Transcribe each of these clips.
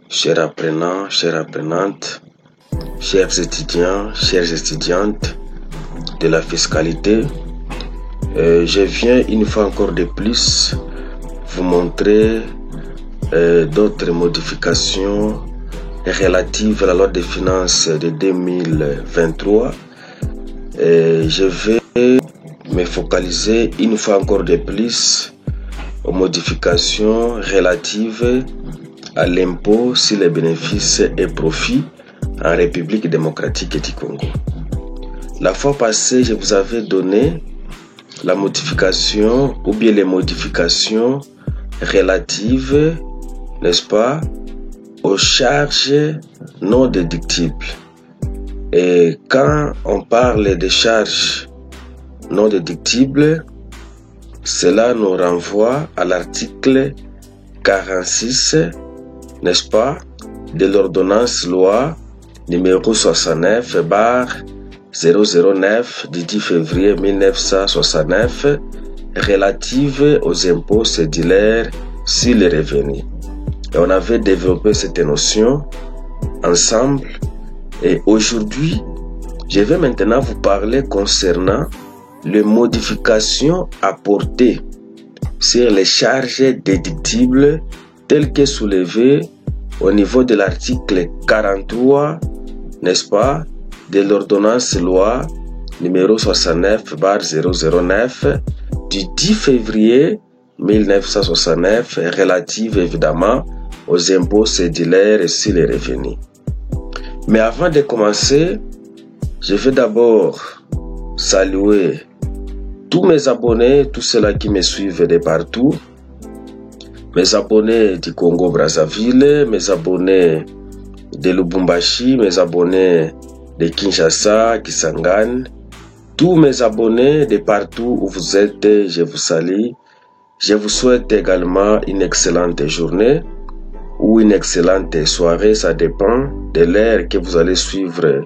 Chers apprenants, chères apprenantes, chers étudiants, chères étudiantes de la fiscalité, je viens une fois encore de plus vous montrer d'autres modifications relatives à la loi des finances de 2023. Je vais me focaliser une fois encore de plus aux modifications relatives à l'impôt sur les bénéfices et profits en République démocratique du Congo. La fois passée, je vous avais donné la modification ou bien les modifications relatives, n'est-ce pas, aux charges non déductibles. Et quand on parle de charges non déductibles, cela nous renvoie à l'article 46, n'est-ce pas, de l'ordonnance loi numéro 69/009 du 10 février 1969 relative aux impôts cédulaires sur les revenus. Et on avait développé cette notion ensemble. Et aujourd'hui, je vais maintenant vous parler concernant les modifications apportées sur les charges déductibles telles que soulevées au niveau de l'article 43, n'est-ce pas, de l'ordonnance loi numéro 69/009 du 10 février 1969 relative évidemment aux impôts cédulaires sur les revenus. Mais avant de commencer, je vais d'abord saluer tous mes abonnés, tous ceux-là qui me suivent de partout, mes abonnés du Congo-Brazzaville, mes abonnés de Lubumbashi, mes abonnés de Kinshasa, Kisangani, tous mes abonnés de partout où vous êtes, je vous salue. Je vous souhaite également une excellente journée ou une excellente soirée, ça dépend de l'heure que vous allez suivre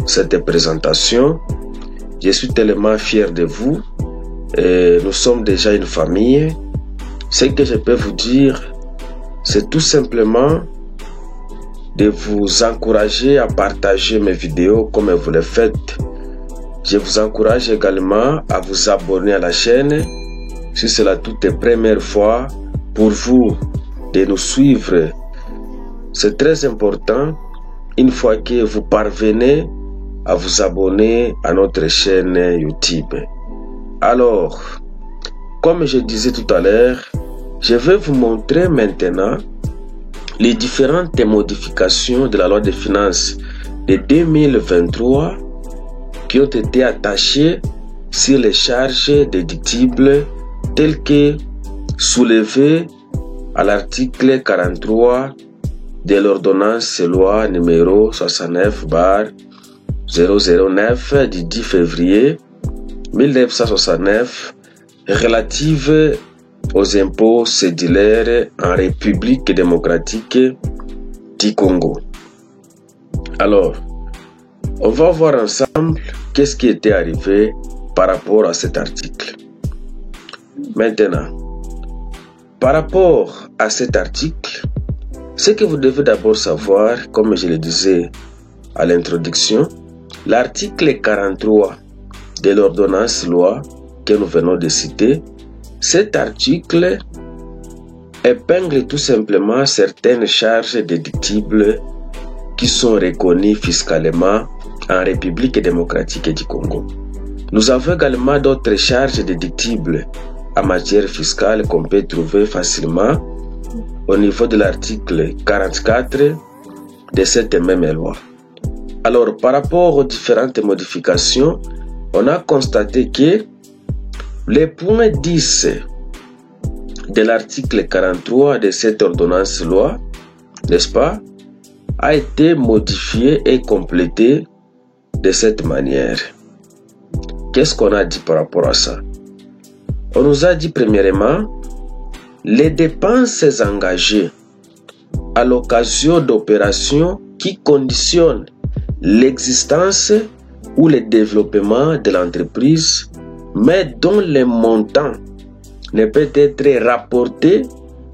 cette présentation. Je suis tellement fier de vous et nous sommes déjà une famille. Ce que je peux vous dire, c'est tout simplement de vous encourager à partager mes vidéos comme vous le faites. Je vous encourage également à vous abonner à la chaîne si c'est la toute première fois pour vous de nous suivre. C'est très important une fois que vous parvenez à vous abonner à notre chaîne YouTube. Alors, comme je disais tout à l'heure, je vais vous montrer maintenant les différentes modifications de la loi des finances de 2023 qui ont été attachées sur les charges déductibles telles que soulevées à l'article 43 de l'ordonnance loi numéro 69/009 du 10 février 1969 relative aux impôts cédulaires en République démocratique du Congo. Alors, on va voir ensemble qu'est-ce qui était arrivé par rapport à cet article. Maintenant, par rapport à cet article, ce que vous devez d'abord savoir, comme je le disais à l'introduction, l'article 43 de l'ordonnance loi que nous venons de citer, cet article épingle tout simplement certaines charges déductibles qui sont reconnues fiscalement en République démocratique du Congo. Nous avons également d'autres charges déductibles en matière fiscale qu'on peut trouver facilement au niveau de l'article 44 de cette même loi. Alors, par rapport aux différentes modifications, on a constaté que le point 10 de l'article 43 de cette ordonnance loi, n'est-ce pas, a été modifié et complété de cette manière. Qu'est-ce qu'on a dit par rapport à ça? On nous a dit premièrement, les dépenses engagées à l'occasion d'opérations qui conditionnent l'existence ou le développement de l'entreprise, mais dont le montant ne peut être rapporté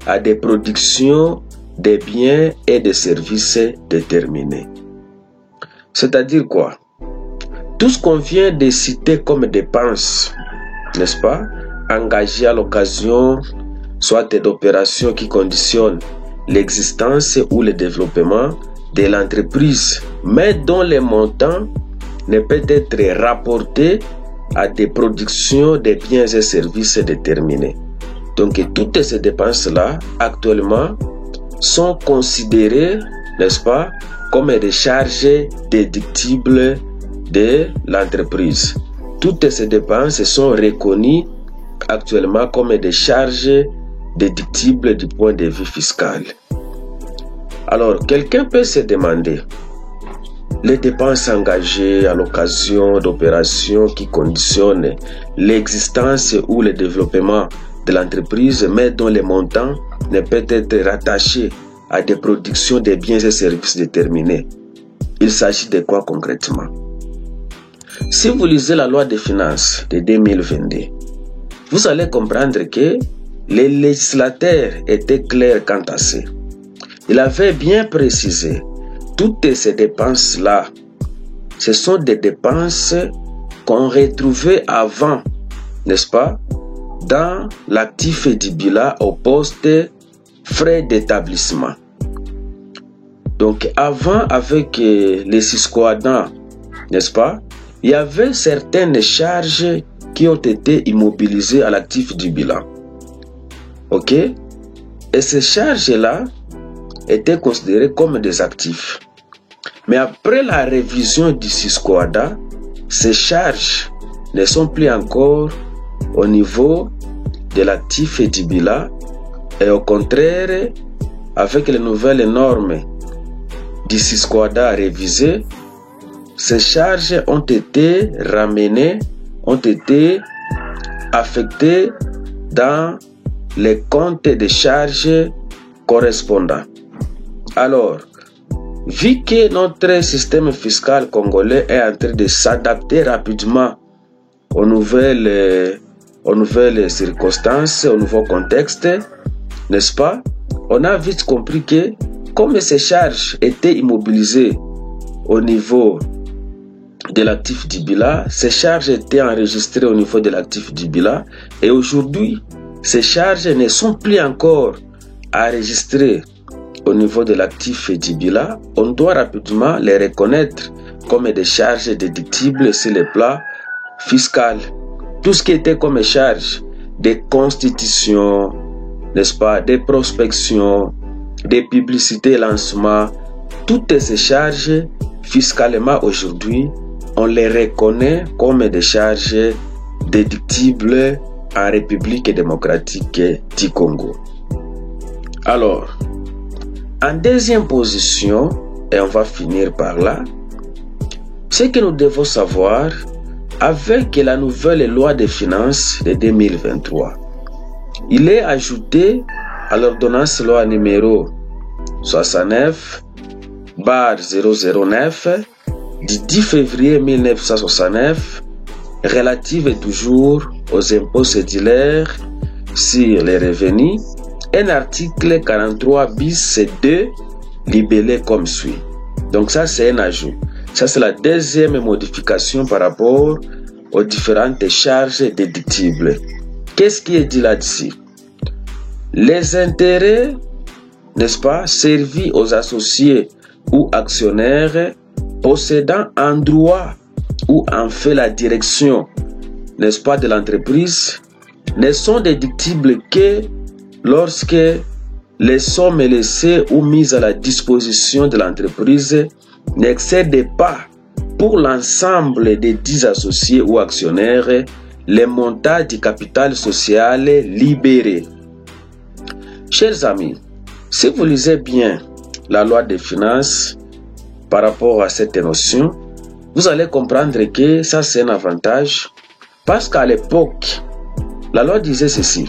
à des productions des biens et des services déterminés. C'est-à-dire quoi? Tout ce qu'on vient de citer comme dépenses, n'est-ce pas, engagées à l'occasion soit d'opérations qui conditionnent l'existence ou le développement de l'entreprise, mais dont les montants ne peuvent être rapportés à des productions de biens et services déterminés. Donc toutes ces dépenses-là, actuellement, sont considérées, n'est-ce pas, comme des charges déductibles de l'entreprise. Toutes ces dépenses sont reconnues actuellement comme des charges déductibles du point de vue fiscal. Alors, quelqu'un peut se demander, les dépenses engagées à l'occasion d'opérations qui conditionnent l'existence ou le développement de l'entreprise, mais dont les montants ne peuvent être rattachés à des productions de biens et services déterminés. Il s'agit de quoi concrètement? Si vous lisez la loi des finances de 2022, vous allez comprendre que les législateurs étaient clairs quant à ça. Il avait bien précisé, toutes ces dépenses-là, ce sont des dépenses qu'on retrouvait avant, n'est-ce pas, dans l'actif du bilan au poste frais d'établissement. Donc avant, avec les Sisquadans, n'est-ce pas, il y avait certaines charges qui ont été immobilisées à l'actif du bilan. Ok? Et ces charges-là étaient considérées comme des actifs. Mais après la révision du Sisquada, ces charges ne sont plus encore au niveau de l'actif et du bilan, et au contraire, avec les nouvelles normes du Sisquada révisées, ces charges ont été ramenées, ont été affectées dans les comptes de charges correspondants. Alors, vu que notre système fiscal congolais est en train de s'adapter rapidement aux nouvelles circonstances, au nouveau contexte, n'est-ce pas? On a vite compris que comme ces charges étaient immobilisées au niveau de l'actif du bilan, ces charges étaient enregistrées au niveau de l'actif du bilan, et aujourd'hui, ces charges ne sont plus encore enregistrées au niveau de l'actif et du bilan. On doit rapidement les reconnaître comme des charges déductibles sur le plan fiscal. Tout ce qui était comme charges de constitution, n'est-ce pas, des prospections, des publicités, lancements, toutes ces charges fiscalement aujourd'hui, on les reconnaît comme des charges déductibles en République démocratique du Congo. Alors, en deuxième position, et on va finir par là, ce que nous devons savoir avec la nouvelle loi des finances de 2023. Il est ajouté à l'ordonnance loi numéro 69/009 du 10 février 1969 relative toujours aux impôts cédulaires sur les revenus, un article 43 bis 2 libellé comme suit. Donc ça c'est un ajout. Ça c'est la deuxième modification par rapport aux différentes charges déductibles. Qu'est-ce qui est dit là-dessus? Les intérêts, n'est-ce pas, servis aux associés ou actionnaires possédant en droit ou en fait la direction, n'est-ce pas, de l'entreprise, ne sont déductibles que lorsque les sommes laissées ou mises à la disposition de l'entreprise n'excèdent pas pour l'ensemble des 10 associés ou actionnaires les montants du capital social libéré. Chers amis, si vous lisez bien la loi des finances par rapport à cette notion, vous allez comprendre que ça c'est un avantage, parce qu'à l'époque, la loi disait ceci: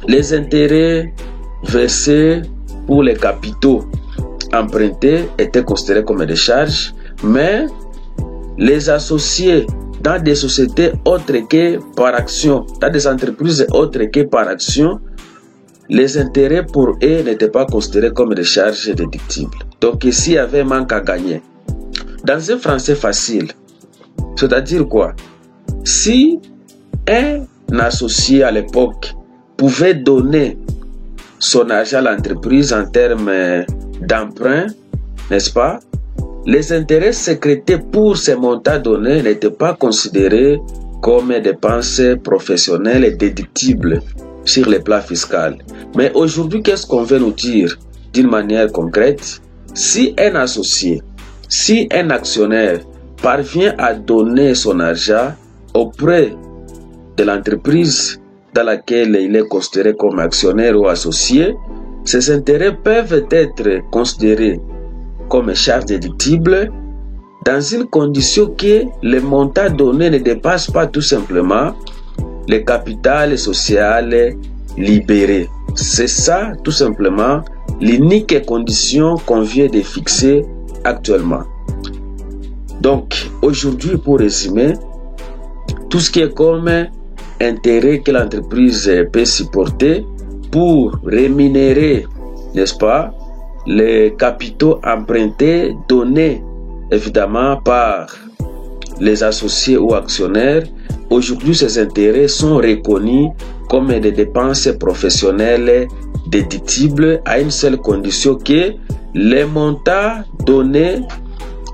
les intérêts versés pour les capitaux empruntés étaient considérés comme des charges, mais les associés dans des sociétés autres que par action, dans des entreprises autres que par action, les intérêts pour eux n'étaient pas considérés comme des charges déductibles. Donc ici, il y avait un manque à gagner. Dans un français facile, c'est-à-dire quoi? Si un associé à l'époque pouvait donner son argent à l'entreprise en termes d'emprunt, n'est-ce pas? Les intérêts sécrétés pour ces montants donnés n'étaient pas considérés comme dépenses professionnelles et déductibles sur le plan fiscal. Mais aujourd'hui, qu'est-ce qu'on veut nous dire d'une manière concrète? Si un associé, si un actionnaire parvient à donner son argent auprès de l'entreprise dans laquelle il est considéré comme actionnaire ou associé, ces intérêts peuvent être considérés comme charges déductibles dans une condition que le montant donné ne dépasse pas tout simplement le capital social libéré. C'est ça tout simplement l'unique condition qu'on vient de fixer actuellement. Donc aujourd'hui, pour résumer, tout ce qui est comme intérêt que l'entreprise peut supporter pour rémunérer, n'est-ce pas, les capitaux empruntés donnés évidemment par les associés ou actionnaires, aujourd'hui ces intérêts sont reconnus comme des dépenses professionnelles déductibles à une seule condition que les montants donnés,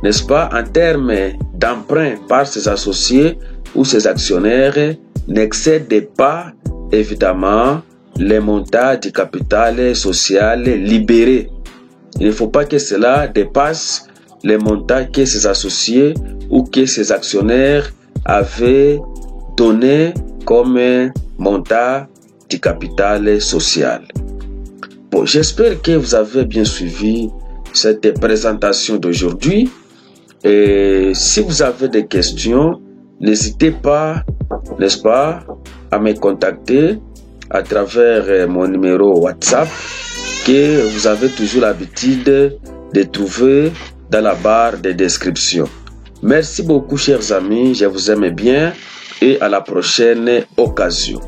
n'est-ce pas, en termes d'emprunt par ses associés ou ses actionnaires n'excèdent pas évidemment les montants du capital social libéré. Il ne faut pas que cela dépasse les montants que ses associés ou que ses actionnaires avaient donné comme montant du capital social. Bon, j'espère que vous avez bien suivi cette présentation d'aujourd'hui. Et si vous avez des questions, n'hésitez pas, n'est-ce pas, à me contacter à travers mon numéro WhatsApp que vous avez toujours l'habitude de trouver dans la barre de description. Merci beaucoup chers amis, je vous aime bien et à la prochaine occasion.